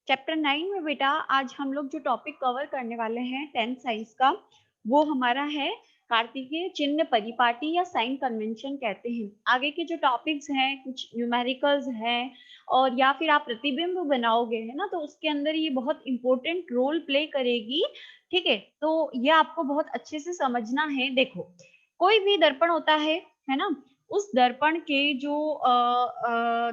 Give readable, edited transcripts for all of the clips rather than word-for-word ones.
Chapter 9 में बेटा आज हम लोग जो टॉपिक कवर करने वाले हैं 10th साइंस का, वो हमारा है कार्तिकीय चिन्ह परिपाटी या साइन कन्वेंशन कहते हैं। आगे के जो टॉपिक्स हैं कुछ न्यूमेरिकल्स हैं और या फिर आप प्रतिबिंब बनाओगे है ना, तो उसके अंदर ये बहुत इंपॉर्टेंट रोल प्ले करेगी। ठीक है, तो ये आपको बहुत अच्छे से समझना है। देखो, कोई भी दर्पण होता है ना, उस दर्पण के जो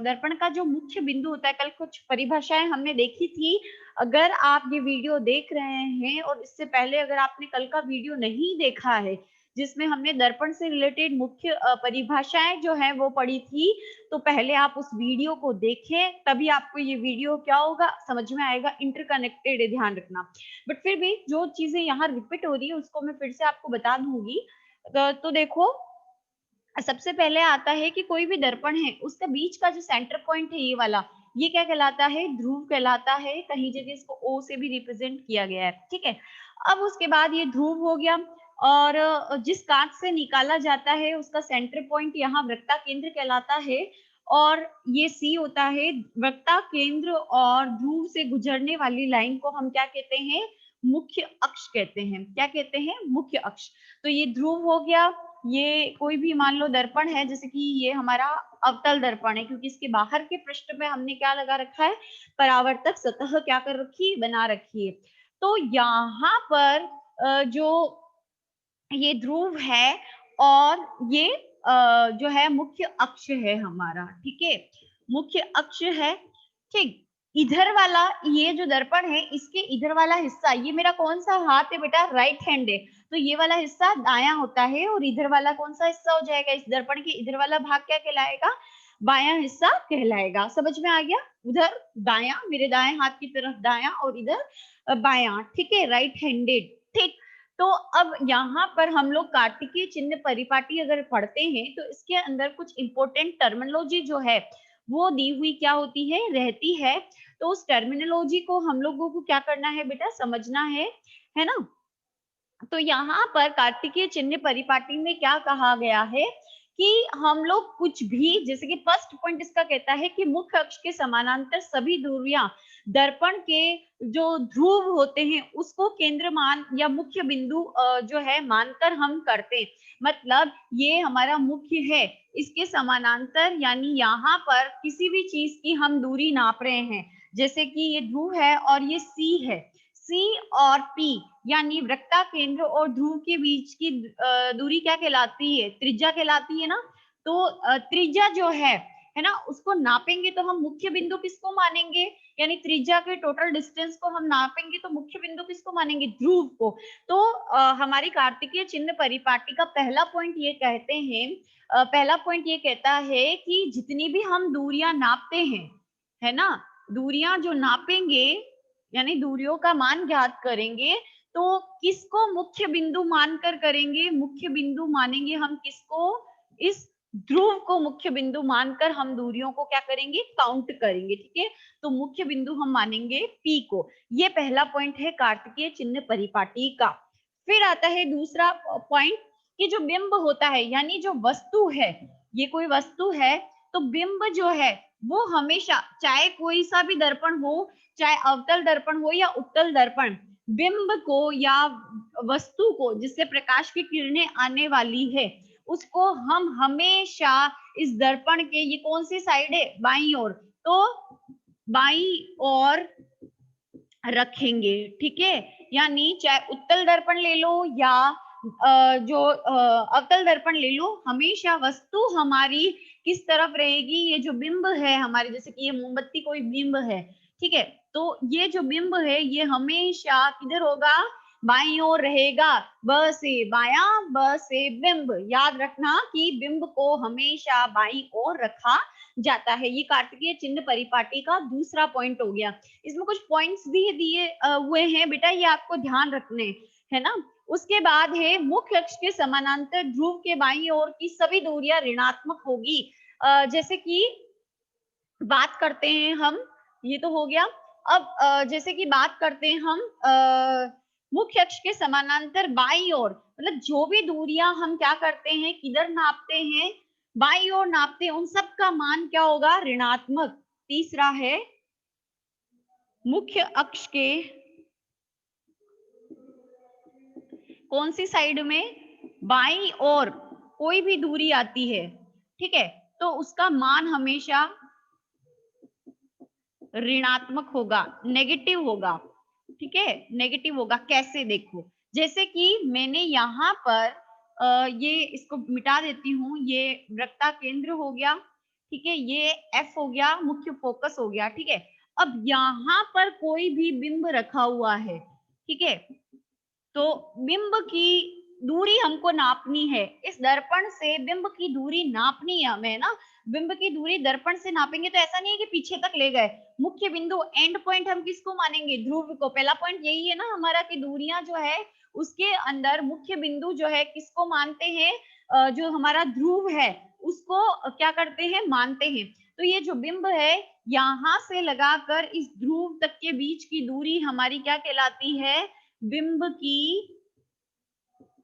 दर्पण का जो मुख्य बिंदु होता है, कल कुछ परिभाषाएं हमने देखी थी। अगर आप ये वीडियो देख रहे हैं और इससे पहले अगर आपने कल का वीडियो नहीं देखा है जिसमें हमने दर्पण से रिलेटेड मुख्य परिभाषाएं जो है वो पढ़ी थी, तो पहले आप उस वीडियो को देखें, तभी आपको ये वीडियो क्या होगा समझ में आएगा। इंटरकनेक्टेड है, ध्यान रखना। बट फिर भी जो चीजें यहाँ रिपीट हो रही है उसको मैं फिर से आपको बता दूंगी। तो देखो, सबसे पहले आता है कि कोई भी दर्पण है उसका बीच का जो सेंटर पॉइंट है ये वाला, ये क्या कहलाता है? ध्रुव कहलाता है। कहीं जगह इसको ओ से भी रिप्रेजेंट किया गया है। ठीक है, अब उसके बाद ये ध्रुव हो गया और जिस कांच से निकाला जाता है उसका सेंटर पॉइंट यहाँ वृत्ता केंद्र कहलाता है। और ये सी होता है वृत्ता केंद्र और ध्रुव से गुजरने वाली लाइन को हम क्या कहते हैं? मुख्य अक्ष कहते हैं। क्या कहते हैं? मुख्य अक्ष। तो ये ध्रुव हो गया। ये कोई भी मान लो दर्पण है, जैसे कि ये हमारा अवतल दर्पण है, क्योंकि इसके बाहर के पृष्ठ पे हमने क्या लगा रखा है? परावर्तक सतह क्या कर रखी है? बना रखी है। तो यहाँ पर जो ये ध्रुव है और ये जो है मुख्य अक्ष है हमारा। ठीक है, मुख्य अक्ष है। ठीक, इधर वाला ये जो दर्पण है इसके इधर वाला हिस्सा, ये मेरा कौन सा हाथ है बेटा? राइट हैंड है। तो ये वाला हिस्सा दायां होता है और इधर वाला कौन सा हिस्सा हो जाएगा? इस दर्पण के इधर वाला भाग क्या कहलाएगा? बायां हिस्सा कहलाएगा। समझ में आ गया? उधर दायां, मेरे दाएं हाथ की तरफ दायां और इधर बायां। ठीक है, राइट हैंडेड। ठीक, तो अब यहाँ पर हम लोग कार्तिकीय चिन्ह परिपाटी अगर पढ़ते हैं तो इसके अंदर कुछ इंपॉर्टेंट टर्मिनोलॉजी जो है वो दी हुई क्या होती है? रहती है। तो उस टर्मिनोलॉजी को हम लोगों को क्या करना है बेटा? समझना है ना। तो यहाँ पर कार्तिकीय चिन्ह परिपाटी में क्या कहा गया है कि हम लोग कुछ भी, जैसे कि फर्स्ट पॉइंट इसका कहता है कि मुख्य अक्ष के समानांतर सभी दूरियां दर्पण के जो ध्रुव होते हैं उसको केंद्र मान या मुख्य बिंदु जो है मानकर हम करते हैं। मतलब ये हमारा मुख्य है, इसके समानांतर यानी यहाँ पर किसी भी चीज की हम दूरी नाप रहे हैं, जैसे कि ये ध्रुव है और ये सी है। सी और पी यानी वृत्ता केंद्र और ध्रुव के बीच की दूरी क्या कहलाती है? त्रिज्या कहलाती है ना। तो त्रिज्या जो है ना, उसको नापेंगे तो हम मुख्य बिंदु किसको मानेंगे? यानी त्रिज्या के टोटल डिस्टेंस को हम नापेंगे तो मुख्य बिंदु किसको मानेंगे? ध्रुव को। तो हमारी कार्तिकीय चिन्ह परिपाटी का पहला पॉइंट ये कहते हैं, पहला पॉइंट ये कहता है कि जितनी भी हम दूरियां नापते हैं, है ना, दूरियां जो नापेंगे यानी दूरियों का मान ज्ञात करेंगे, तो किसको मुख्य बिंदु मानकर करेंगे? मुख्य बिंदु मानेंगे हम किसको? इस ध्रुव को मुख्य बिंदु मानकर हम दूरियों को क्या करेंगे? काउंट करेंगे। ठीक है, तो मुख्य बिंदु हम मानेंगे पी को। ये पहला पॉइंट है कार्तिकीय चिन्ह परिपाटी का। फिर आता है दूसरा पॉइंट कि जो बिंब होता है यानी जो वस्तु है, ये कोई वस्तु है, तो बिंब जो है वो हमेशा, चाहे कोई सा भी दर्पण हो, चाहे अवतल दर्पण हो या उत्तल दर्पण, बिंब को या वस्तु को जिससे प्रकाश की किरणें आने वाली है उसको हम हमेशा इस दर्पण के, ये कौन सी साइड है? बाईं ओर, तो बाईं ओर रखेंगे। ठीक है, यानी चाहे उत्तल दर्पण ले लो या जो अवतल दर्पण ले लो, हमेशा वस्तु हमारी किस तरफ रहेगी? ये जो बिंब है हमारे, जैसे कि ये मोमबत्ती कोई बिंब है। ठीक है, तो ये जो बिंब है ये हमेशा किधर होगा? बाईं ओर रहेगा। ब से बाया, ब से बिंब। याद रखना कि बिंब को हमेशा बाईं ओर रखा जाता है। ये कार्तिकीय चिन्ह परिपाटी का दूसरा पॉइंट हो गया। इसमें कुछ पॉइंट्स भी दिए हुए हैं बेटा, ये आपको ध्यान रखने है ना। उसके बाद है मुख्य अक्ष के समानांतर ध्रुव के बाईं ओर की सभी दूरियां ऋणात्मक होगी। जैसे कि बात करते हैं हम, ये तो हो गया। अब जैसे कि बात करते हैं हम मुख्य अक्ष के समानांतर बाईं ओर, मतलब जो भी दूरियां हम क्या करते हैं, किधर नापते हैं? बाईं ओर नापते हैं, उन सब का मान क्या होगा? ऋणात्मक। तीसरा है मुख्य अक्ष के कौन सी साइड में बाईं ओर कोई भी दूरी आती है, ठीक है, तो उसका मान हमेशा ऋणात्मक होगा, नेगेटिव होगा, ठीक है, नेगेटिव होगा। कैसे, देखो, जैसे कि मैंने यहाँ पर ये इसको मिटा देती हूँ, ये वृत्ता केंद्र हो गया, ठीक है, ये एफ हो गया, मुख्य फोकस हो गया, ठीक है। अब यहाँ पर कोई भी बिंब रखा हुआ है, ठीक है, तो बिंब की दूरी हमको नापनी है, इस दर्पण से बिंब की दूरी नापनी है हमें ना। बिंब की दूरी दर्पण से नापेंगे तो ऐसा नहीं है कि पीछे तक ले गए, मुख्य बिंदु एंड पॉइंट हम किसको मानेंगे, ध्रुव को। पहला पॉइंट यही है ना हमारा कि दूरियां जो है उसके अंदर मुख्य बिंदु जो है किसको मानते हैं, जो हमारा ध्रुव है उसको क्या करते हैं, मानते हैं। तो ये जो बिंब है यहाँ से लगाकर इस ध्रुव तक के बीच की दूरी हमारी क्या कहलाती है, बिंब की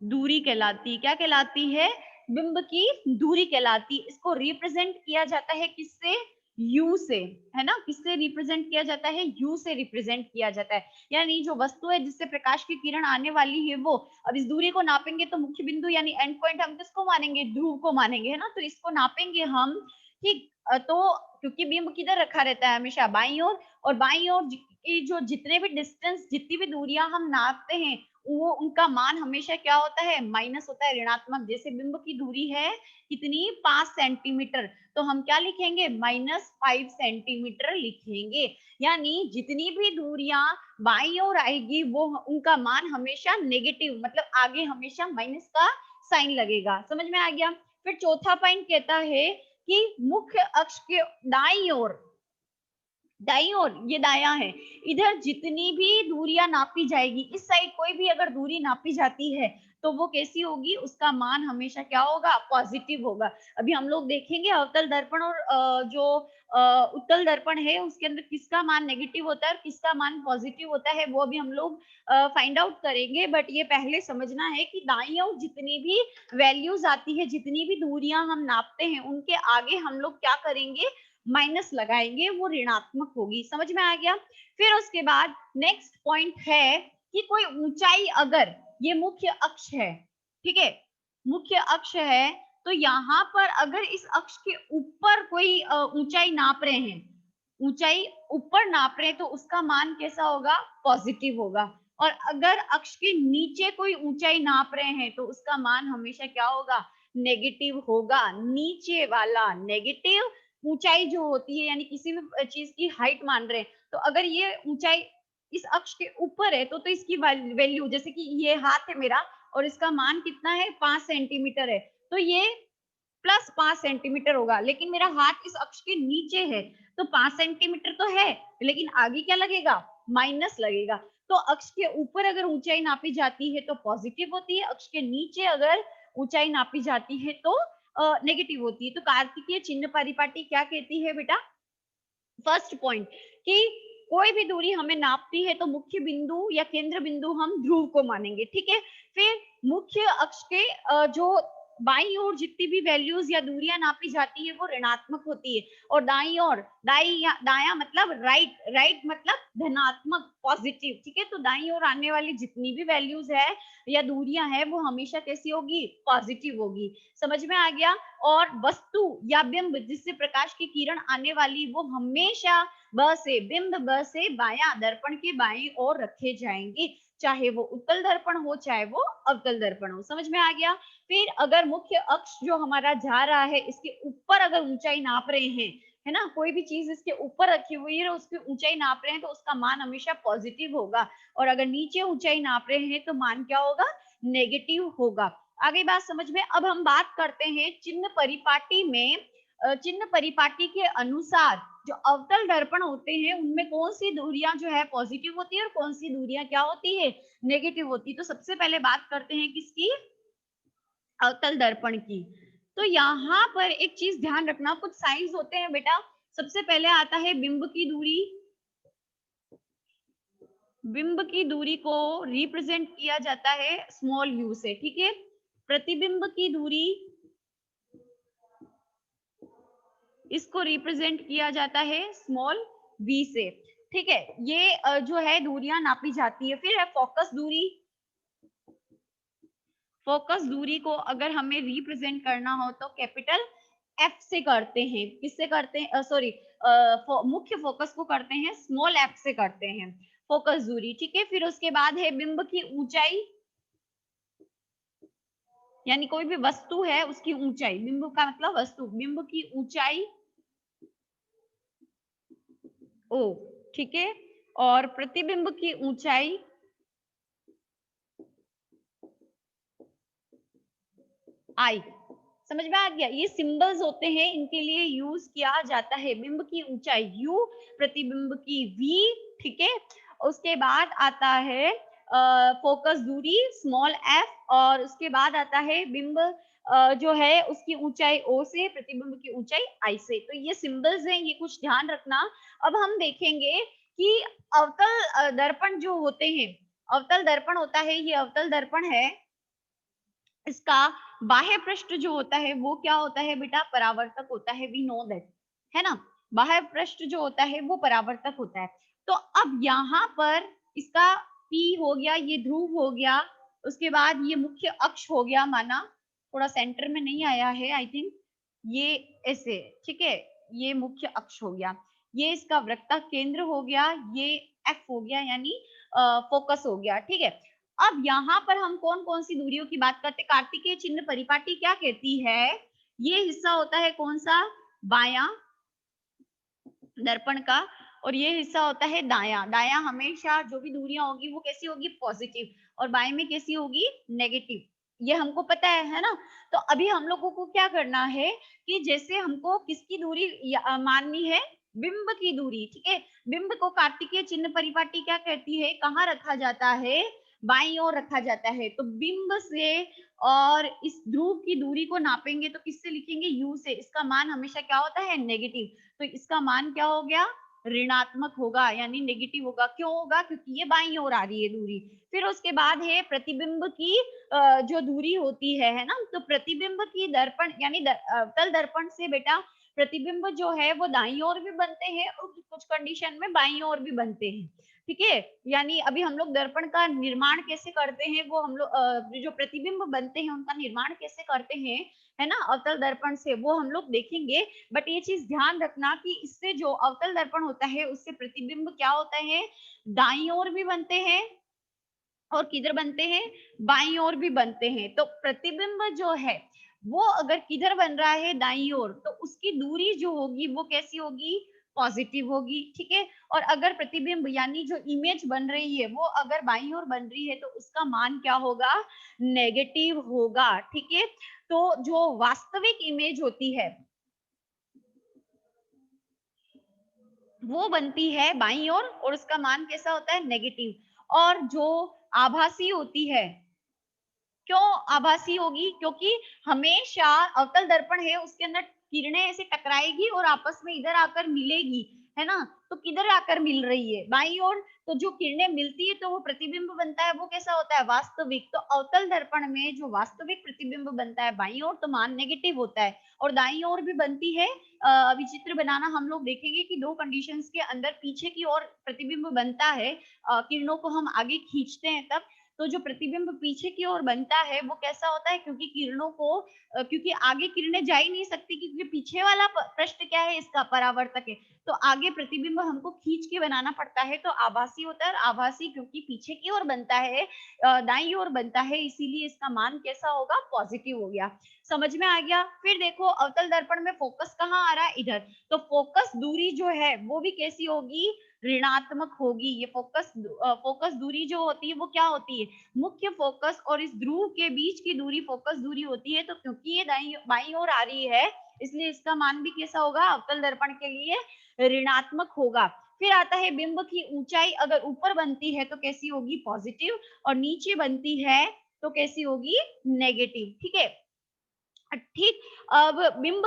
दूरी कहलाती, क्या कहलाती है, बिंब की दूरी कहलाती। इसको रिप्रेजेंट किया जाता है किससे, यू से, है ना, किससे रिप्रेजेंट किया जाता है, यू से रिप्रेजेंट किया जाता है। यानी जो वस्तु है जिससे प्रकाश की किरण आने वाली है वो, अब इस दूरी को नापेंगे तो मुख्य बिंदु यानी एंड पॉइंट हम किसको मानेंगे, ध्रुव को मानेंगे, है ना। तो इसको नापेंगे हम, ठीक। तो क्योंकि बिंब किधर रखा रहता है, हमेशा बाईं ओर, और बाईं ओर की जो जितने भी डिस्टेंस, जितनी भी दूरियां हम नापते हैं वो उनका मान हमेशा क्या होता है, माइनस होता है, ऋणात्मक। जैसे बिंब की दूरी है कितनी, 5 सेंटीमीटर, तो हम क्या लिखेंगे, -5 सेंटीमीटर लिखेंगे। यानी जितनी भी दूरियां बाईं ओर आएगी वो उनका मान हमेशा नेगेटिव, मतलब आगे हमेशा माइनस का साइन लगेगा। समझ में आ गया। फिर चौथा पॉइंट कहता है कि मुख्य अक्ष के दाईं ओर, दाईं ओर ये दाया है, इधर जितनी भी दूरियां नापी जाएगी, इस साइड कोई भी अगर दूरी नापी जाती है तो वो कैसी होगी, उसका मान हमेशा क्या होगा, पॉजिटिव होगा। अभी हम लोग देखेंगे अवतल दर्पण और जो उत्तल दर्पण है उसके अंदर किसका मान नेगेटिव होता है और किसका मान पॉजिटिव होता है, वो अभी हम लोग फाइंड आउट करेंगे। बट ये पहले समझना है कि दाईं ओर जितनी भी वैल्यूज आती है, जितनी भी दूरियां हम नापते हैं, उनके आगे हम लोग क्या करेंगे, माइनस लगाएंगे, वो ऋणात्मक होगी। समझ में आ गया। फिर उसके बाद नेक्स्ट पॉइंट है कि कोई ऊंचाई, अगर ये मुख्य अक्ष है, ठीक है, मुख्य अक्ष है, तो यहाँ पर अगर इस अक्ष के ऊपर कोई ऊंचाई नाप रहे हैं, ऊंचाई ऊपर नाप रहे हैं, तो उसका मान कैसा होगा, पॉजिटिव होगा। और अगर अक्ष के नीचे कोई ऊंचाई नाप रहे हैं तो उसका मान हमेशा क्या होगा, नेगेटिव होगा। नीचे वाला नेगेटिव, ऊंचाई जो होती है यानी किसी भी चीज की हाइट मान रहे हैं, तो अगर ये ऊंचाई इस अक्ष के ऊपर है तो इसकी वैल्यू, जैसे कि ये हाथ है मेरा और इसका मान कितना है, 5 सेंटीमीटर है, तो ये +5 सेंटीमीटर होगा। लेकिन मेरा हाथ इस अक्ष के नीचे है तो 5 सेंटीमीटर तो है, लेकिन आगे क्या लगेगा, माइनस लगेगा। तो अक्ष के ऊपर अगर ऊंचाई नापी जाती है तो पॉजिटिव होती है, अक्ष के नीचे अगर ऊंचाई नापी जाती है तो नेगेटिव होती है। तो कार्तिकीय चिन्ह परिपाटी क्या कहती है बेटा, फर्स्ट पॉइंट, कि कोई भी दूरी हमें नापती है तो मुख्य बिंदु या केंद्र बिंदु हम ध्रुव को मानेंगे, ठीक है। फिर मुख्य अक्ष के जो बाईं ओर जितनी भी वैल्यूज या दूरियां नापी जाती है वो ऋणात्मक होती है, और दाईं ओर, दाया मतलब राइट, राइट मतलब धनात्मक, पॉजिटिव, ठीक है। तो दाईं ओर आने वाली जितनी भी वैल्यूज है या दूरियां है वो हमेशा कैसी होगी, पॉजिटिव होगी। समझ में आ गया। और वस्तु या बिंब जिससे प्रकाश की किरण आने वाली वो हमेशा बिंब ब से बाया दर्पण के बाईं ओर रखे जाएंगे, चाहे वो उत्तल दर्पण हो चाहे वो अवतल दर्पण हो। समझ में आ गया। फिर अगर मुख्य अक्ष जो हमारा जा रहा है इसके ऊपर अगर ऊंचाई नाप रहे हैं, है ना, कोई भी चीज इसके ऊपर रखी हुई है और उसकी ऊंचाई नाप रहे हैं तो उसका मान हमेशा पॉजिटिव होगा, और अगर नीचे ऊंचाई नाप रहे हैं तो मान क्या होगा, नेगेटिव होगा। आगे बात समझ में। अब हम बात करते हैं चिन्ह परिपाटी में, चिन्ह परिपाटी के अनुसार जो अवतल दर्पण होते हैं उनमें कौन सी दूरियां जो है पॉजिटिव होती है और कौन सी दूरियां क्या होती है, नेगेटिव होती है। तो सबसे पहले बात करते हैं किसकी, अवतल दर्पण की। तो यहाँ पर एक चीज ध्यान रखना, कुछ साइज होते हैं बेटा। सबसे पहले आता है बिंब की दूरी, बिंब की दूरी को रिप्रेजेंट किया जाता है स्मॉल यू से, ठीक है। प्रतिबिंब की दूरी, इसको रिप्रेजेंट किया जाता है स्मॉल v से, ठीक है, ये जो है दूरियां नापी जाती है। फिर है फोकस दूरी। फोकस दूरी को अगर हमें रिप्रेजेंट करना हो तो कैपिटल एफ से करते हैं। किससे करते हैं? सॉरी, मुख्य फोकस को करते हैं स्मॉल एफ से करते हैं, फोकस दूरी। ठीक है, फिर उसके बाद है बिंब की ऊंचाई, यानी कोई भी वस्तु है उसकी ऊंचाई, बिंब का मतलब वस्तु, बिंब की ऊंचाई ओ, ठीक है, और प्रतिबिंब की ऊंचाई आई। समझ में आ गया? ये सिंबल्स होते हैं, इनके लिए यूज किया जाता है। बिंब की ऊंचाई यू, प्रतिबिंब की वी, ठीक है। उसके बाद आता है फोकस दूरी स्मॉल एफ, और उसके बाद आता है बिंब जो है उसकी ऊंचाई ओ से, प्रतिबिंब की ऊंचाई आई से। तो ये सिंबल्स हैं, ये कुछ ध्यान रखना। अब हम देखेंगे कि अवतल दर्पण जो होते हैं, अवतल दर्पण होता है, ये अवतल दर्पण है, इसका बाह्य पृष्ठ जो होता है वो क्या होता है बेटा? परावर्तक होता है, वी नो दैट, है ना। बाह्य पृष्ठ जो होता है वो परावर्तक होता है। तो अब यहाँ पर इसका P हो गया, ये ध्रुव हो गया, उसके बाद ये मुख्य अक्ष हो गया, माना थोड़ा सेंटर में नहीं आया है आई थिंक, ये ऐसे, ठीक है, ये मुख्य अक्ष हो गया, ये इसका वृत्तक केंद्र हो गया, ये F हो गया, यानी फोकस हो गया। ठीक है, अब यहाँ पर हम कौन कौन सी दूरियों की बात करते हैं? कार्तिकेय चिन्ह परिपाटी क्या कहती है? ये हिस्सा होता है कौन सा? बायां दर्पण का, और ये हिस्सा होता है दायां। दायां हमेशा जो भी दूरियां होगी वो कैसी होगी? पॉजिटिव, और बाएं में कैसी होगी? नेगेटिव। ये हमको पता है ना। तो अभी हम लोगों को क्या करना है कि जैसे हमको किसकी दूरी माननी है? बिंब की दूरी। ठीक है, बिंब को कार्तिकेय चिन्ह परिपाटी क्या कहती है? कहाँ रखा जाता है? बाईं ओर रखा जाता है। तो बिंब से और इस ध्रुव की दूरी को नापेंगे तो किससे लिखेंगे? यू से। इसका मान हमेशा क्या होता है? नेगेटिव। तो इसका मान क्या हो गया? ऋणात्मक होगा, यानी नेगेटिव होगा। क्यों होगा? क्योंकि ये बाईं ओर आ रही है दूरी। फिर उसके बाद है प्रतिबिंब की जो दूरी होती है ना, तो प्रतिबिंब की दर्पण यानी तल दर्पण से बेटा प्रतिबिंब जो है वो दाईं ओर भी बनते हैं और कुछ कंडीशन में बाईं ओर भी बनते हैं। ठीक है, यानी अभी हम लोग दर्पण का निर्माण कैसे करते हैं, वो हम लोग जो प्रतिबिंब बनते हैं उनका निर्माण कैसे करते हैं, है ना, अवतल दर्पण से, वो हम लोग देखेंगे। बट ये चीज ध्यान रखना कि इससे जो अवतल दर्पण होता है उससे प्रतिबिंब क्या होता है? दाईं ओर भी बनते हैं और किधर बनते हैं? बाईं ओर भी बनते हैं। तो प्रतिबिंब जो है वो अगर किधर बन रहा है? दाईं ओर, तो उसकी दूरी जो होगी वो कैसी होगी? पॉजिटिव होगी। ठीक है, और अगर प्रतिबिंब यानी जो इमेज बन रही है वो अगर बाईं ओर बन रही है तो उसका मान क्या होगा? नेगेटिव होगा। ठीक है, तो जो वास्तविक इमेज होती है वो बनती है बाईं ओर और उसका मान कैसा होता है? नेगेटिव। और जो आभासी होती है, क्यों आभासी होगी? क्योंकि हमेशा अवतल दर्पण है उसके अंदर किरणें ऐसे टकराएगी और आपस में इधर आकर मिलेगी, है ना। तो किधर आकर मिल रही है? बाईं ओर। तो जो किरणें मिलती है तो वो प्रतिबिंब बनता है, वो कैसा होता है? वास्तविक। तो अवतल दर्पण में जो वास्तविक प्रतिबिंब बनता है बाईं ओर तो मान नेगेटिव होता है, और दाईं ओर भी बनती है। अभी चित्र बनाना हम लोग देखेंगे कि दो कंडीशंस के अंदर पीछे की ओर प्रतिबिंब बनता है, किरणों को हम आगे खींचते हैं तब। तो जो प्रतिबिंब पीछे की ओर बनता है वो कैसा होता है? क्योंकि किरणों को क्योंकि आगे किरणें जा ही नहीं सकती, क्योंकि पीछे वाला पृष्ठ क्या है? इसका परावर्तक है। तो आगे प्रतिबिंब हमको खींच के बनाना पड़ता है, तो आभासी होता है। और आभासी क्योंकि पीछे की ओर बनता है, दाईं ओर बनता है, इसीलिए इसका मान कैसा होगा? पॉजिटिव हो गया। समझ में आ गया? फिर देखो अवतल दर्पण में फोकस कहाँ आ रहा है? इधर। तो फोकस दूरी जो है वो भी कैसी होगी? ऋणात्मक होगी। ये फोकस दूरी जो होती है वो क्या होती है? मुख्य फोकस और इस ध्रुव के बीच की दूरी फोकस दूरी होती है। तो क्योंकि ये बाईं ओर आ रही है इसलिए इसका मान भी कैसा होगा? अवतल दर्पण के लिए ऋणात्मक होगा। फिर आता है बिंब की ऊंचाई, अगर ऊपर बनती है तो कैसी होगी? पॉजिटिव, और नीचे बनती है तो कैसी होगी? नेगेटिव। ठीक है, ठीक। अब बिंब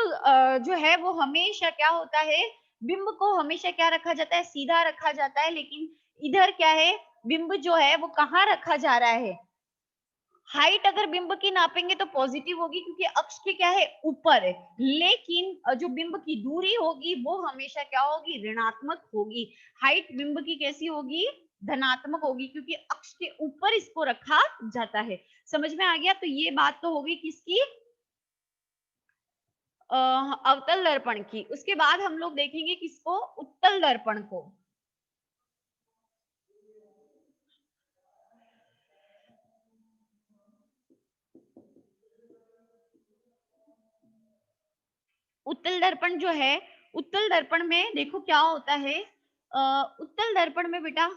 जो है वो हमेशा क्या होता है? बिंब को हमेशा क्या रखा जाता है? सीधा रखा जाता है। लेकिन इधर क्या है? बिंब जो है वो कहाँ रखा जा रहा है? हाइट अगर बिंब की नापेंगे तो पॉजिटिव होगी क्योंकि अक्ष के क्या है, ऊपर है, लेकिन जो बिंब की दूरी होगी वो हमेशा क्या होगी, ऋणात्मक होगी। हाइट बिंब की कैसी होगी, धनात्मक होगी, क्योंकि अक्ष के ऊपर इसको रखा जाता है। समझ में आ गया? तो ये बात तो होगी किसकी, अवतल दर्पण की। उसके बाद हम लोग देखेंगे किसको, उत्तल दर्पण को। उत्तल दर्पण जो है, उत्तल दर्पण में देखो क्या होता है, उत्तल दर्पण में बेटा,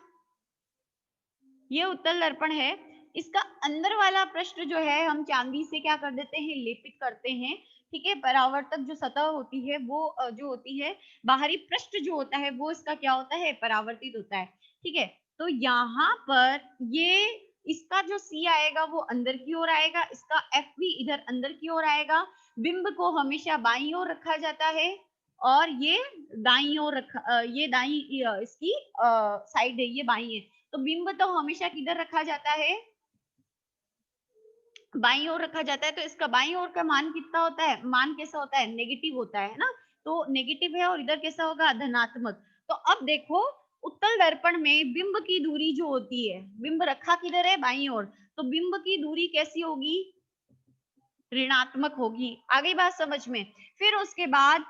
ये उत्तल दर्पण है, इसका अंदर वाला पृष्ठ जो है हम चांदी से क्या कर देते हैं, लेपित करते हैं। ठीक है, परावर्तक जो सतह होती है वो जो होती है, बाहरी पृष्ठ जो होता है वो इसका क्या होता है, परावर्तित होता है। ठीक है, तो यहाँ पर ये इसका जो सी आएगा वो अंदर की ओर आएगा, इसका एफ भी इधर अंदर की ओर आएगा। बिंब को हमेशा बाईं ओर रखा जाता है और ये दाईं ओर रखा, ये दाईं इसकी साइड है, ये बाईं है। तो बिंब तो हमेशा किधर रखा जाता है, बाईं ओर रखा जाता है। तो इसका बाईं ओर का मान कितना होता है, मान कैसा होता है, नेगेटिव होता है ना। तो नेगेटिव है और इधर कैसा होगा, धनात्मक। तो अब देखो, उत्तल दर्पण में बिंब की दूरी जो होती है, बिंब रखा किधर है, बाईं ओर, तो बिंब की दूरी कैसी होगी, ऋणात्मक होगी। आगे बात समझ में। फिर उसके बाद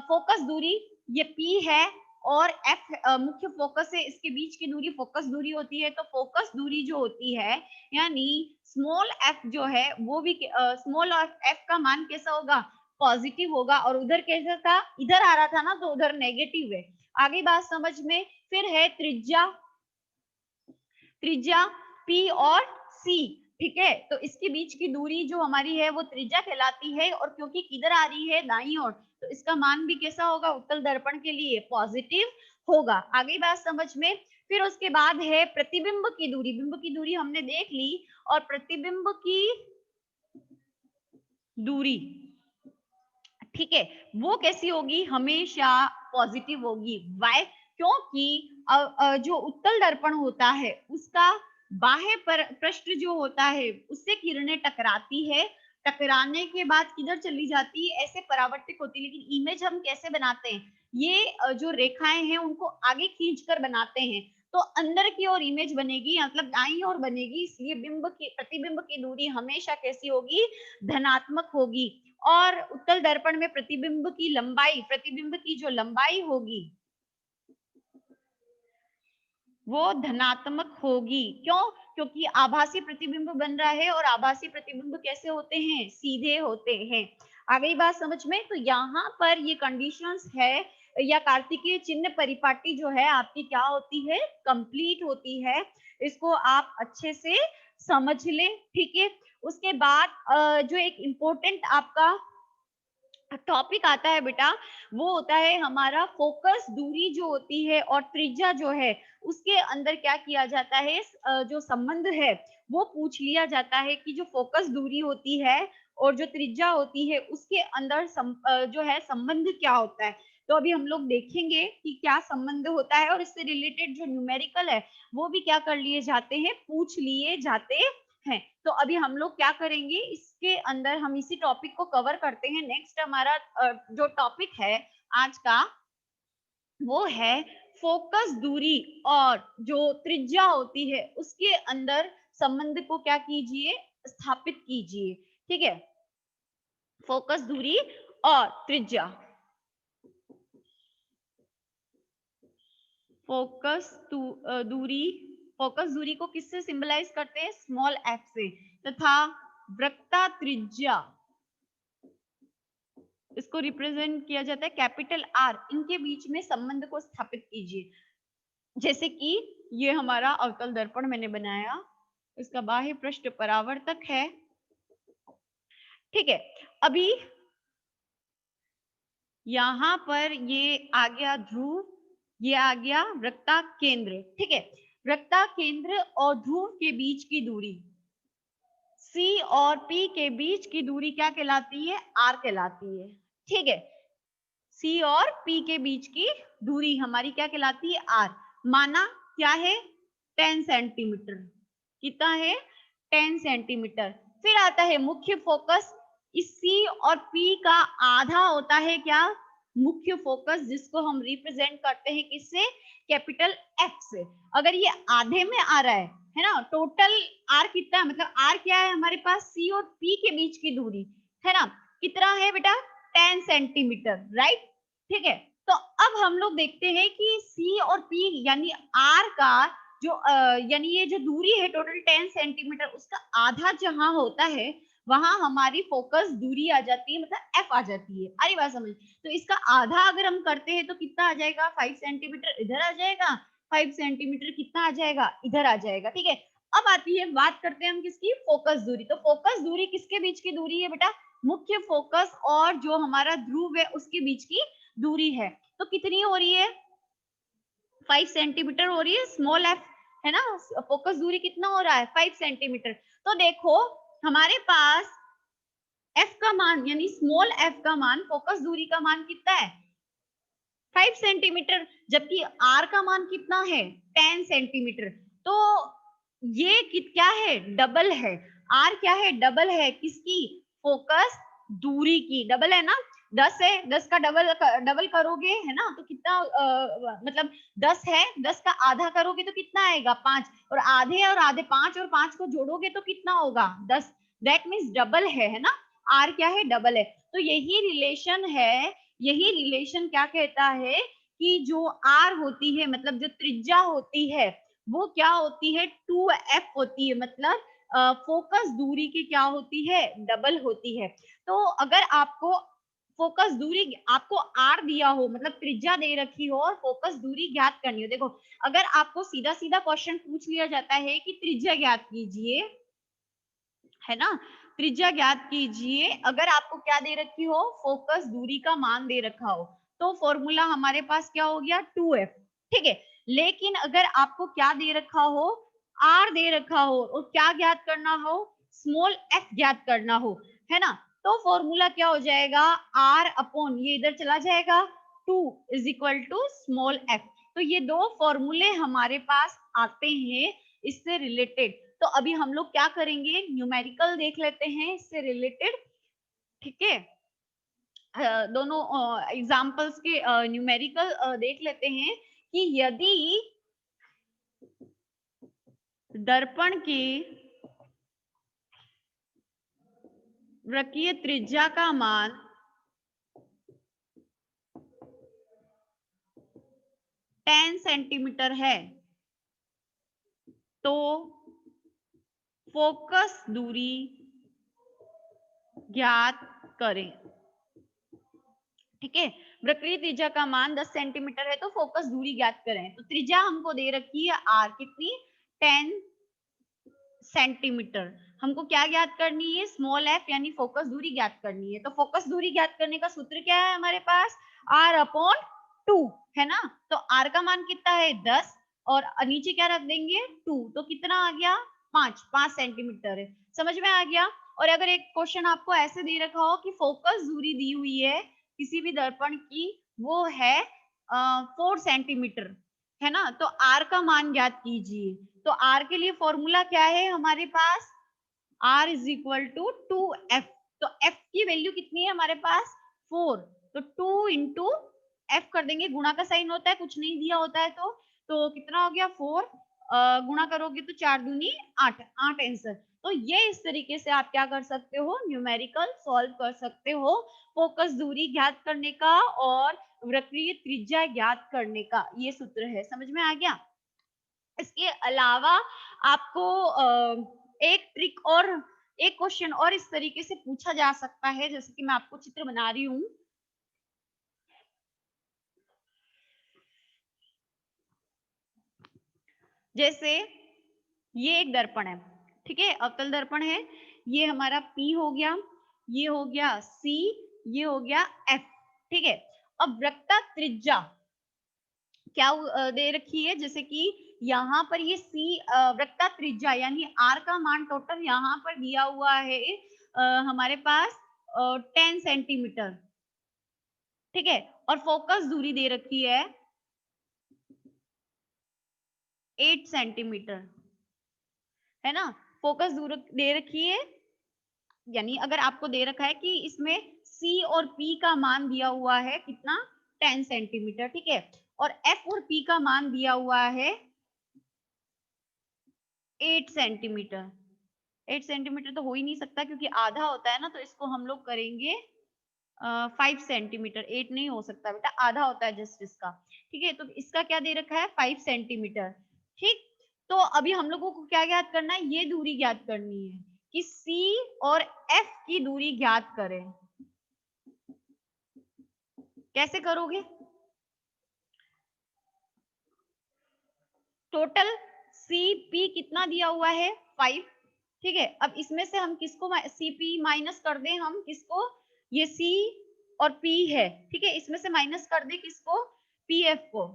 फोकस दूरी, ये P है और F मुख्य फोकस है, इसके बीच की दूरी फोकस दूरी होती है। तो फोकस दूरी जो होती है, यानी स्मॉल f जो है वो भी स्मॉल f का मान कैसा होगा, पॉजिटिव होगा। और उधर कैसा था, इधर आ रहा था ना, तो उधर नेगेटिव है। आगे बात समझ में। फिर है त्रिज्या, त्रिज्या P और C। ठीक है, तो इसके बीच की दूरी जो हमारी है वो त्रिज्या कहलाती है, और क्योंकि किधर आ रही है, दाईं ओर, तो इसका मान भी कैसा होगा, उत्तल दर्पण के लिए पॉजिटिव होगा। आगे बात समझ में। फिर उसके बाद है प्रतिबिंब की दूरी, बिंब की दूरी हमने देख ली, और प्रतिबिंब की दूरी, ठीक है, वो कैसी होगी, हमेशा पॉजिटिव होगी। वाई, क्योंकि जो उत्तल दर्पण होता है उसका बाह्य पृष्ठ जो होता है उससे किरणें टकराती है, टकराने के बाद किधर चली जाती है, ऐसे परावर्तित होती है। लेकिन इमेज हम कैसे बनाते हैं, ये जो रेखाएं हैं उनको आगे खींच कर बनाते हैं, तो अंदर की ओर इमेज बनेगी, मतलब दाईं ओर बनेगी। इसलिए बिंब की, प्रतिबिंब की दूरी हमेशा कैसी होगी, धनात्मक होगी। और उत्तल दर्पण में प्रतिबिंब की लंबाई, प्रतिबिंब की जो लंबाई होगी वो धनात्मक होगी। क्यों, क्योंकि आभासी प्रतिबिंब बन रहा है, और आभासी प्रतिबिंब कैसे होते हैं, सीधे होते हैं। आ गई बात समझ में। तो यहाँ पर ये कंडीशंस है, या कार्तिकीय चिन्ह परिपाटी जो है आपकी क्या होती है, कंप्लीट होती है। इसको आप अच्छे से समझ लें। ठीक है, उसके बाद जो एक इम्पोर्टेंट आपका टॉपिक आता है बेटा, वो होता है हमारा फोकस दूरी जो होती है और त्रिज्या जो है, उसके अंदर क्या किया जाता है, जो संबंध है वो पूछ लिया जाता है कि जो फोकस दूरी होती है और जो त्रिज्या होती है उसके अंदर जो है संबंध क्या होता है। तो अभी हम लोग देखेंगे कि क्या संबंध होता है, और इससे रिलेटेड जो न्यूमेरिकल है वो भी क्या कर लिए जाते हैं, पूछ लिए जाते हैं। तो अभी हम लोग क्या करेंगे, इसके अंदर हम इसी टॉपिक को कवर करते हैं। नेक्स्ट हमारा जो टॉपिक है आज का, वो है फोकस दूरी और जो त्रिज्या होती है उसके अंदर संबंध को क्या कीजिए, स्थापित कीजिए। ठीक है, फोकस दूरी और त्रिज्या, फोकस दूरी, फोकस दूरी को किससे सिंबलाइज करते हैं, स्मॉल एफ से, तथा वक्रता त्रिज्या, इसको रिप्रेजेंट किया जाता है कैपिटल आर। इनके बीच में संबंध को स्थापित कीजिए। जैसे कि ये हमारा अवतल दर्पण मैंने बनाया, इसका बाह्य पृष्ठ परावर्तक है। ठीक है, अभी यहां पर ये आ गया ध्रुव, ये आ गया वृत्ता केंद्र। ठीक है, वृत्ता केंद्र और ध्रुव के बीच की दूरी, C और P के बीच की दूरी क्या कहलाती है, R कहलाती है। ठीक है, C और P के बीच की दूरी हमारी क्या कहलाती है, R। माना क्या है, 10 सेंटीमीटर। कितना है, 10 सेंटीमीटर। फिर आता है मुख्य फोकस, इस C और P का आधा होता है क्या, मुख्य फोकस, जिसको हम रिप्रेजेंट करते हैं किससे, कैपिटल F से। अगर ये आधे में आ रहा है ना, टोटल R कितना है, मतलब R क्या है हमारे पास, C और P के बीच की दूरी है ना, कितना है बेटा, 10 सेंटीमीटर, राइट। ठीक है, तो अब हम लोग देखते हैं कि C और P यानी R का जो यानी ये जो दूरी है टोटल 10 सेंटीमीटर, उसका आधा जहां होता है वहां हमारी फोकस दूरी आ जाती है, मतलब F आ जाती है। अरे बात समझ, तो इसका आधा अगर हम करते हैं तो कितना आ जाएगा, 5 सेंटीमीटर इधर आ जाएगा, 5 सेंटीमीटर कितना आ जाएगा, इधर आ जाएगा। ठीक है, अब आती है बात करते हैं हम किसकी, फोकस दूरी। तो फोकस दूरी किसके बीच की दूरी है बेटा, मुख्य फोकस और जो हमारा ध्रुव है उसके बीच की दूरी है। तो कितनी हो रही है, 5 सेंटीमीटर हो रही है, स्मॉल एफ है ना, फोकस दूरी कितना हो रहा है, 5 सेंटीमीटर। तो देखो हमारे पास एफ का मान यानी स्मॉल एफ का मान, फोकस दूरी का मान कितना है, 5 सेंटीमीटर, जबकि आर का मान कितना है, 10 सेंटीमीटर। तो ये क्या है, डबल है। आर क्या है, डबल है किसकी, फोकस दूरी की, डबल है ना, 10 है, 10 का डबल करोगे है ना, तो कितना मतलब 10 है, 10 का आधा करोगे तो कितना आएगा, 5, और आधे 5 और 5 को जोड़ोगे तो कितना होगा, 10। दैट मीन्स डबल है ना, आर क्या है, डबल है। तो यही रिलेशन है, यही रिलेशन क्या कहता है कि जो आर होती है, मतलब जो त्रिज्या होती है, वो क्या होती है, 2f होती है, मतलब फोकस दूरी की क्या होती है, डबल होती है। तो अगर आपको फोकस दूरी, आपको आर दिया हो, मतलब त्रिज्या दे रखी हो और फोकस दूरी ज्ञात करनी हो, देखो अगर आपको सीधा सीधा क्वेश्चन पूछ लिया जाता है कि त्रिज्या ज्ञात कीजिए, है ना, त्रिज्या ज्ञात कीजिए, अगर आपको क्या दे रखी हो, फोकस दूरी का मान दे रखा हो, तो फॉर्मूला हमारे पास क्या हो गया, 2f। ठीक है, लेकिन अगर आपको क्या दे रखा हो, r दे रखा हो और क्या ज्ञात करना हो, स्मॉल f ज्ञात करना हो, है ना, तो फॉर्मूला क्या हो जाएगा, r अपॉन ये इधर चला जाएगा, 2 is equal to small f। तो ये दो फॉर्मूले हमारे पास आते हैं इससे रिलेटेड। तो अभी हम लोग क्या करेंगे, न्यूमेरिकल देख लेते हैं इससे रिलेटेड। ठीक है, दोनों एग्जांपल्स के न्यूमेरिकल देख लेते हैं कि यदि दर्पण की वृत्तीय त्रिज्या का मान 10 सेंटीमीटर है, तो फोकस दूरी ज्ञात करें। ठीक है, वृत्तीय त्रिज्या का मान 10 सेंटीमीटर है तो फोकस दूरी ज्ञात करें। तो त्रिज्या हमको दे रखी है आर, कितनी, 10 सेंटीमीटर। हमको क्या ज्ञात करनी है, स्मॉल एफ यानी फोकस दूरी ज्ञात करनी है। तो फोकस दूरी ज्ञात करने का सूत्र क्या है हमारे पास, आर अपॉन 2, है ना। तो आर का मान कितना है, 10, और नीचे क्या रख देंगे, 2, तो कितना आ गया, 5 सेंटीमीटर है। समझ में आ गया। और अगर एक क्वेश्चन आपको ऐसे दे रखा हो कि फोकस दूरी दी हुई है किसी भी दर्पण की, वो है 4 सेंटीमीटर, है ना, तो आर का मान ज्ञात कीजिए। तो आर के लिए फॉर्मूला क्या है हमारे पास, R is equal to 2f। तो f की वैल्यू कितनी है हमारे पास, 4, तो 2 इंटू एफ कर देंगे, गुणा का साइन होता है, कुछ नहीं दिया होता है तो कितना हो गया, 4, गुणा करोगे तो 4 दूनी 8, 8 आंसर। तो ये इस तरीके से आप क्या कर सकते हो, न्यूमेरिकल सॉल्व कर सकते हो, फोकस दूरी ज्ञात करने का और वृत्तीय त्रिज्या ज्ञात करने का, ये सूत्र है। समझ में आ गया। इसके अलावा आपको एक ट्रिक और एक क्वेश्चन और इस तरीके से पूछा जा सकता है, जैसे कि मैं आपको चित्र बना रही हूँ। जैसे ये एक दर्पण है, ठीक है, अवतल दर्पण है, ये हमारा P हो गया, ये हो गया C, ये हो गया F। ठीक है, अब वृत्ता त्रिज्या क्या दे रखी है, जैसे कि यहाँ पर ये C वृत्ता त्रिज्या यानी R का मान टोटल यहाँ पर दिया हुआ है हमारे पास 10 सेंटीमीटर। ठीक है, और फोकस दूरी दे रखी है 8 सेंटीमीटर, है ना। फोकस दूर दे रखी है, यानी अगर आपको दे रखा है कि इसमें C और P का मान दिया हुआ है कितना 10 सेंटीमीटर, ठीक है, और F और P का मान दिया हुआ है 8 सेंटीमीटर। 8 सेंटीमीटर तो हो ही नहीं सकता क्योंकि आधा होता है ना, तो इसको हम लोग करेंगे 5 सेंटीमीटर। 8 नहीं हो सकता बेटा, आधा होता है जस्ट इसका, ठीक है। तो इसका क्या दे रखा है 5 सेंटीमीटर, ठीक। तो अभी हम लोगों को क्या ज्ञात करना है, ये दूरी ज्ञात करनी है कि C और F की दूरी ज्ञात करें। कैसे करोगे, टोटल CP कितना दिया हुआ है 5, ठीक है। अब इसमें से हम किसको CP माइनस कर दें, हम किसको, ये C और P है, ठीक है, इसमें से माइनस कर दे किसको, PF को।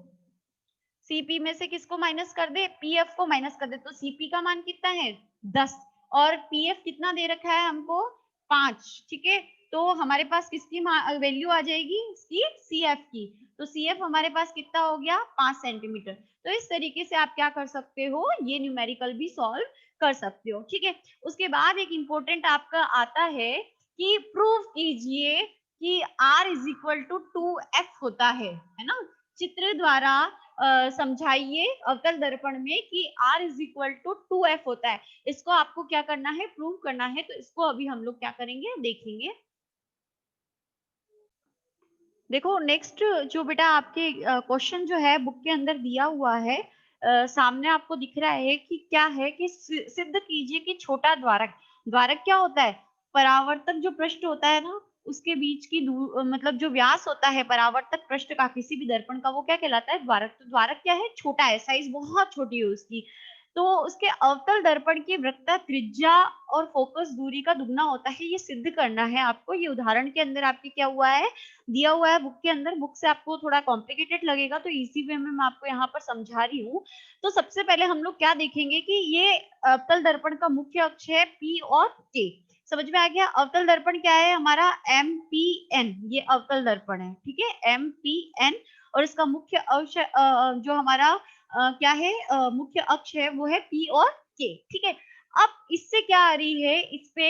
CP में से किसको माइनस कर दे, PF को माइनस कर दे, तो CP का मान कितना है 10 और PF कितना दे रखा है हमको 5, ठीक है। तो हमारे पास किसकी वैल्यू आ जाएगी, इसकी CF की। तो CF हमारे पास कितना हो गया 5 सेंटीमीटर। तो इस तरीके से आप क्या कर सकते हो, ये न्यूमेरिकल भी सॉल्व कर सकते हो, ठीक है। उसके बाद एक इंपॉर्टेंट आपका आता है कि प्रूव कीजिए कि R is equal to 2F होता है ना। चित्र द्वारा समझाइए अवतल दर्पण में कि R is equal to 2F होता है। इसको आपको क्या करना है, प्रूव करना है। तो इसको अभी हम लोग क्या करेंगे, देखेंगे। देखो नेक्स्ट जो बेटा आपके क्वेश्चन जो है बुक के अंदर दिया हुआ है, सामने आपको दिख रहा है कि क्या है कि सिद्ध कीजिए कि छोटा द्वारक, द्वारक क्या होता है, परावर्तक जो पृष्ठ होता है ना उसके बीच की मतलब जो व्यास होता है परावर्तक पृष्ठ का किसी भी दर्पण का, वो क्या कहलाता है, द्वारक। तो द्वारक क्या है, छोटा है, साइज बहुत छोटी है उसकी। तो उसके अवतल दर्पण की वृत्त त्रिज्या और फोकस दूरी का दुगना होता है, ये सिद्ध करना है आपको। ये उदाहरण के अंदर आपके क्या हुआ है, दिया हुआ है बुक के अंदर। बुक से आपको थोड़ा कॉम्प्लिकेटेड लगेगा तो इजी वे में मैं आपको यहाँ पर समझा रही हूँ। तो सबसे पहले हम लोग क्या देखेंगे कि ये अवतल दर्पण का मुख्य अक्ष है P और K। समझ में आ गया। अवतल दर्पण क्या है हमारा MPN, ये अवतल दर्पण है, ठीक है, MPN। और इसका मुख्य अक्ष जो हमारा क्या है, मुख्य अक्ष है वो है P और K, ठीक है। अब इससे क्या आ रही है, इस पे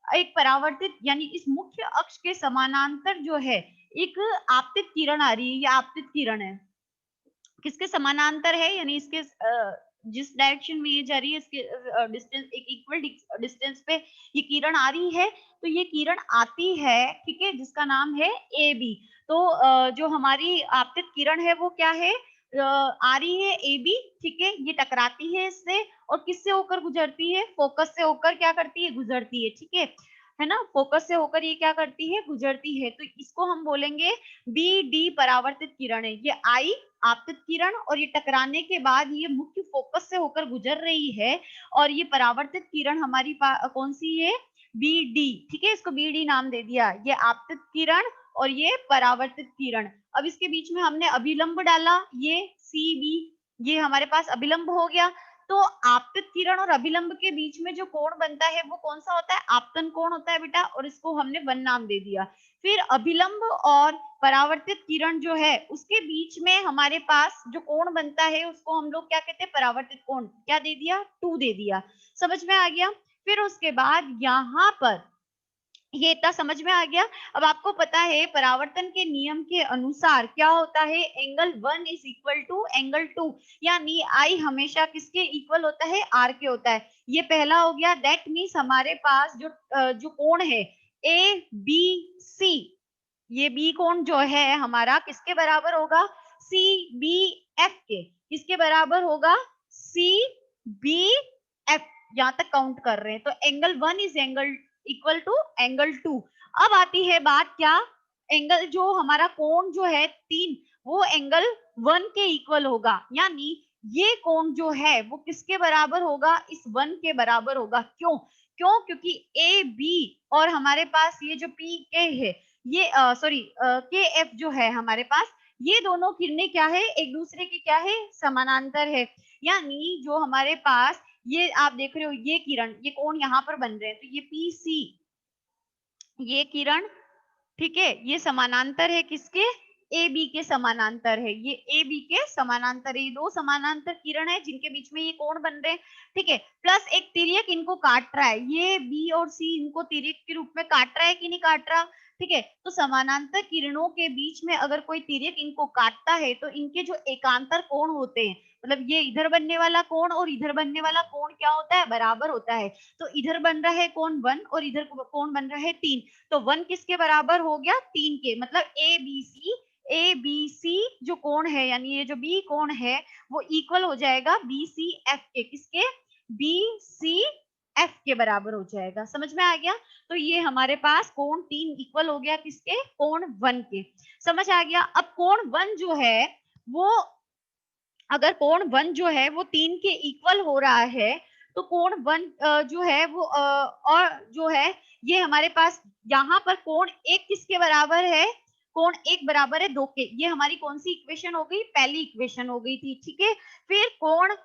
एक परावर्तित यानी इस मुख्य अक्ष के समानांतर जो है एक आपतित किरण आ रही है। ये आपतित किरण है, किसके समानांतर है, यानी इसके जिस डायरेक्शन में ये जा रही है इसके डिस्टेंस, एक इक्वल डिस्टेंस पे ये किरण आ रही है। तो ये किरण आती है, ठीक है, जिसका नाम है AB। तो जो हमारी आपतित किरण है वो क्या है, आ रही है AB, ठीक है, ये टकराती है इससे और किससे होकर गुजरती है, फोकस से होकर क्या करती है, गुजरती है, ठीक है ना। फोकस से होकर ये क्या करती है, गुजरती है। तो इसको हम बोलेंगे BD परावर्तित किरण है। ये आई आपतित किरण और ये टकराने के बाद ये मुख्य फोकस से होकर गुजर रही है और ये परावर्तित किरण हमारी कौन सी है, BD, ठीक है, इसको BD नाम दे दिया। ये आपतित किरण और ये परावर्तित किरण। अब इसके बीच में हमने अभिलंब डाला, ये CB, ये हमारे पास अभिलंब हो गया। तो आपतित किरण और अभिलंब के बीच में जो कोण बनता है वो कौन सा होता है, आपतन कोण होता है बेटा, और इसको हमने 1 नाम दे दिया। फिर अभिलंब और परावर्तित किरण जो है उसके बीच में हमारे पास जो कोण बनता है उसको हम लोग क्या कहते हैं, परावर्तित कोण, क्या दे दिया, 2 दे दिया। समझ में आ गया। फिर उसके बाद यहाँ पर ये इतना समझ में आ गया। अब आपको पता है परावर्तन के नियम के अनुसार क्या होता है, angle 1 is equal to angle 2, यानी आई हमेशा किसके इक्वल होता है, आर के होता है। ये पहला हो गया। दैट मीन्स हमारे पास जो कोण है ए बी सी, ये बी कोण जो है हमारा किसके बराबर होगा, सी बी एफ के। किसके बराबर होगा, सी बी एफ। यहाँ तक काउंट कर रहे हैं। तो angle 1 is angle equal to angle 2। अब आती है बात क्या, एंगल जो हमारा कोण जो है 3 वो एंगल 1 के इक्वल होगा, यानी ये कोण जो है वो किसके बराबर होगा, इस 1 के बराबर होगा। क्यों, क्योंकि ए बी और हमारे पास ये जो पी के है, ये सॉरी के एफ जो है हमारे पास, ये दोनों किरणें क्या है, एक दूसरे के क्या है, समानांतर है। यानी जो हमारे पास ये आप देख रहे हो ये किरण, ये कोण यहाँ पर बन रहे हैं, तो ये PC, ये किरण, ठीक है, ये समानांतर है किसके, ए बी के समानांतर है, ये ए बी के समानांतर है, ये दो समानांतर किरण है जिनके बीच में ये कोण बन रहे हैं, ठीक है। प्लस एक तिर्यक इनको काट रहा है, ये बी और सी इनको तिर्यक के रूप में काट रहा है कि नहीं काट रहा, ठीक है। तो समानांतर किरणों के बीच में अगर कोई तिर्यक इनको काटता है तो इनके जो एकांतर कोण होते हैं, मतलब ये इधर बनने वाला कोण और इधर बनने वाला कोण क्या होता है, बराबर होता है। तो इधर बन रहा है कोण 1 और इधर कोण बन रहा है 3, तो 1 किसके बराबर हो गया, 3 के, मतलब ए बी सी जो कोण है, यानी ये जो बी कोण है वो इक्वल हो जाएगा बी सी एफ के, किसके, बी सी एफ के बराबर हो जाएगा। समझ में आ गया। तो ये हमारे पास कोण 3 इक्वल हो गया किसके, कोण 1 के। समझ आ गया। अब कोण 1 जो है वो, अगर कोण 1 जो है वो 3 के इक्वल हो रहा है तो कोण 1 जो है वो और जो है ये हमारे पास यहाँ पर कोण 1 किसके बराबर है, कोण 1 बराबर है 2 के। ये हमारी कौन सी इक्वेशन हो गई, पहली इक्वेशन हो गई थी, ठीक है। फिर कोण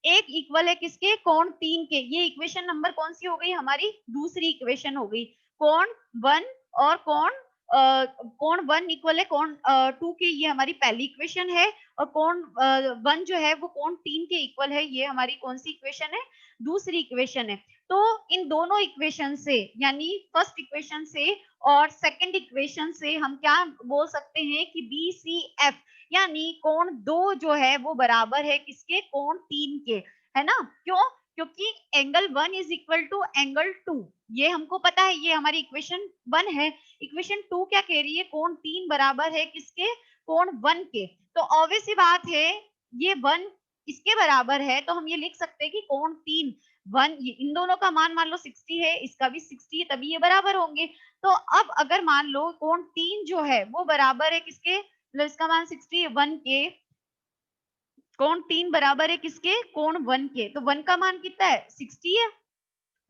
1 इक्वल है किसके, कोण 3 के, ये इक्वेशन नंबर कौन सी हो गई हमारी, दूसरी इक्वेशन हो गई। कोण 1 और कोण 1 इक्वल है कोण 2 के, ये हमारी पहली इक्वेशन है। और कोण 1 जो है वो कोण 3 के इक्वल है, ये हमारी कौन सी इक्वेशन है, दूसरी इक्वेशन है। तो इन दोनों इक्वेशन से, यानी फर्स्ट इक्वेशन से और सेकंड इक्वेशन से हम क्या बोल सकते हैं कि बी सी एफ यानी कोण 2 जो है वो बराबर है किसके, कोण 3 के, है ना। क्यों, क्योंकि angle 1 is equal to angle 2, ये हमको पता है, ये हमारी इक्वेशन 1 है। इक्वेशन 2 क्या कह रही है, कोण 3 बराबर है किसके, कोण 1 के। तो ऑब्वियस सी बात है ये 1 इसके बराबर है, तो हम ये लिख सकते हैं कि कोण 3 1, इन दोनों का मान लो 60 है, इसका भी 60 है, तभी ये बराबर होंगे। तो अब अगर मान लो कोण 3 जो है वो बराबर है किसके, मतलब इसका मान 60 है 1 के, कोण 3 बराबर है किसके, कोण 1 के, तो 1 का मान कितना है, 60 है,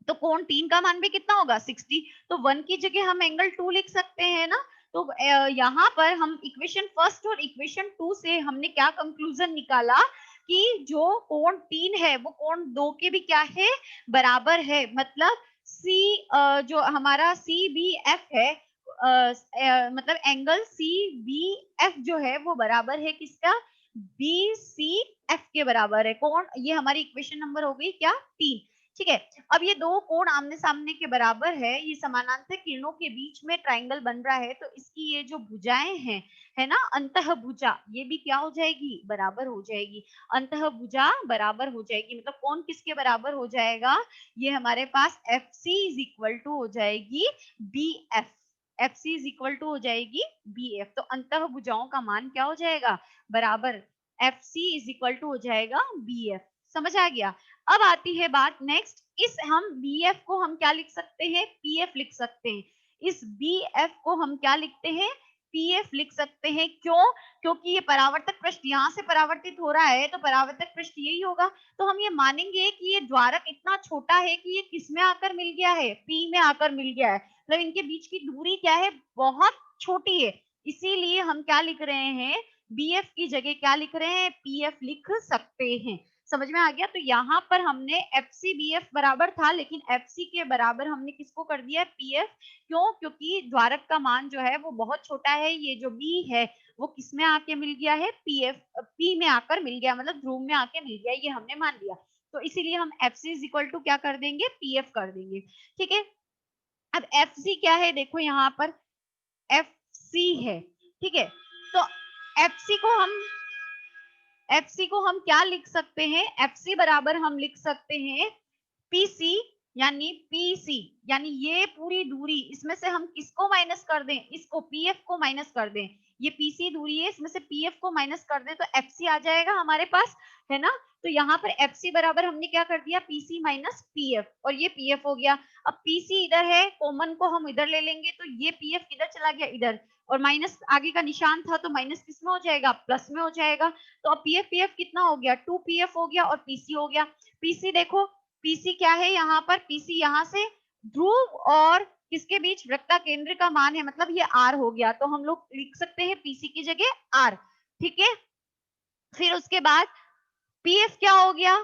तो कोण 3 का मान भी कितना होगा, 60। तो 1 की जगह हम एंगल 2 लिख सकते हैं ना। तो यहाँ पर हम इक्वेशन फर्स्ट और इक्वेशन 2 से हमने क्या कंक्लूजन निकाला कि जो कोण 3 है वो कोण 2 के भी क्या है, बराबर है। मतलब सी जो हमारा सी बी एफ है, मतलब एंगल सी बी एफ जो है वो बराबर है किसका, बी सी एफ के बराबर है। कोण, ये हमारी इक्वेशन नंबर हो गई क्या, 3, ठीक है। अब ये दो कोण आमने सामने के बराबर है, ये समानांतर किरणों के बीच में ट्रायंगल बन रहा है, तो इसकी ये जो भुजाएं हैं, है ना, अंतः भुजा, ये भी क्या हो जाएगी, बराबर हो जाएगी। अंतः भुजा बराबर हो जाएगी, मतलब कोण किसके बराबर हो जाएगा, ये हमारे पास F C is equal to हो जाएगी B F, F C is equal to हो जाएगी बी एफ। तो अंतः भुजाओं का मान क्या हो जाएगा, बराबर, F C is equal to हो जाएगा बी एफ। समझ आ गया। अब आती है बात नेक्स्ट, इस हम बी एफ को हम क्या लिख सकते हैं, पी एफ लिख सकते हैं। इस बी एफ को हम क्या लिखते हैं, पी एफ लिख सकते हैं। क्यों, क्योंकि ये परावर्तक पृष्ठ यहाँ से परावर्तित हो रहा है, तो परावर्तक पृष्ठ यही होगा। तो हम ये मानेंगे कि ये द्वारक इतना छोटा है कि ये किस में आकर मिल गया है, पी में आकर मिल गया है, मतलब इनके बीच की दूरी क्या है, बहुत छोटी है। इसीलिए हम क्या लिख रहे हैं, बी एफ की जगह क्या लिख रहे हैं, पी एफ लिख सकते हैं। समझ में आ गया। तो यहाँ पर हमने एफ सी बी एफ बराबर था, लेकिन एफ सी के बराबर हमने किसको कर दिया, पी एफ। क्यों, क्योंकि द्वारक का मान जो है वो बहुत छोटा है, ये जो बी है वो किस में आके मिल गया है, पी एफ, पी में आकर मिल गया, मतलब ध्रुव में आके मिल गया, ये हमने मान लिया। तो इसीलिए हम F C is equal to क्या कर देंगे, पी एफ कर देंगे, ठीक है। अब एफ सी क्या है, देखो यहाँ पर एफ सी है, ठीक है। तो एफ सी को हम क्या लिख सकते हैं, एफ सी बराबर हम लिख सकते हैं पीसी, यानी पीसी, यानी ये पूरी दूरी, इसमें से हम किसको माइनस कर दें, इसको पीएफ को माइनस कर दें, ये पीसी दूरी है, इसमें से पीएफ को माइनस कर दें तो एफसी आ जाएगा हमारे पास, है ना। तो यहाँ पर एफसी बराबर हमने क्या कर दिया, पीसी माइनस पीएफ, और ये पीएफ हो गया। अब पीसी इधर है, कॉमन को हम इधर ले लेंगे, तो ये पीएफ किधर चला गया, इधर, और माइनस आगे का निशान था, तो माइनस किस में हो जाएगा, प्लस में हो जाएगा। तो अब पीएफ पीएफ कितना हो गया, 2 पीएफ हो गया, और पीसी हो गया। पीसी देखो, पीसी क्या है यहाँ पर, पीसी यहाँ से ध्रुव और किसके बीच, वृत्ता केंद्र का मान है, मतलब ये आर हो गया, तो हम लोग लिख सकते हैं पीसी की जगह आर, ठीक है। फिर उसके बाद पीएफ क्या हो गया,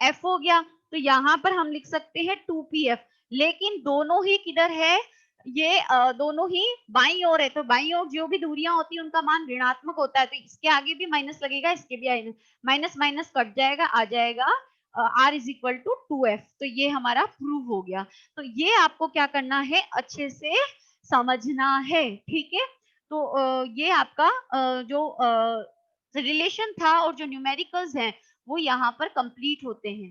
एफ हो गया, तो यहाँ पर हम लिख सकते हैं 2 पीएफ, लेकिन दोनों ही किधर है, ये दोनों ही बाईं ओर है, तो बाईं ओर जो भी दूरियां होती है उनका मान ऋणात्मक होता है, तो इसके आगे भी माइनस लगेगा, इसके भी माइनस माइनस कट जाएगा, आ जाएगा r is equal to 2f। तो ये हमारा प्रूव हो गया। तो ये आपको क्या करना है, अच्छे से समझना है, ठीक है। तो ये आपका जो रिलेशन था और जो न्यूमेरिकल्स हैं वो यहाँ पर कंप्लीट होते हैं।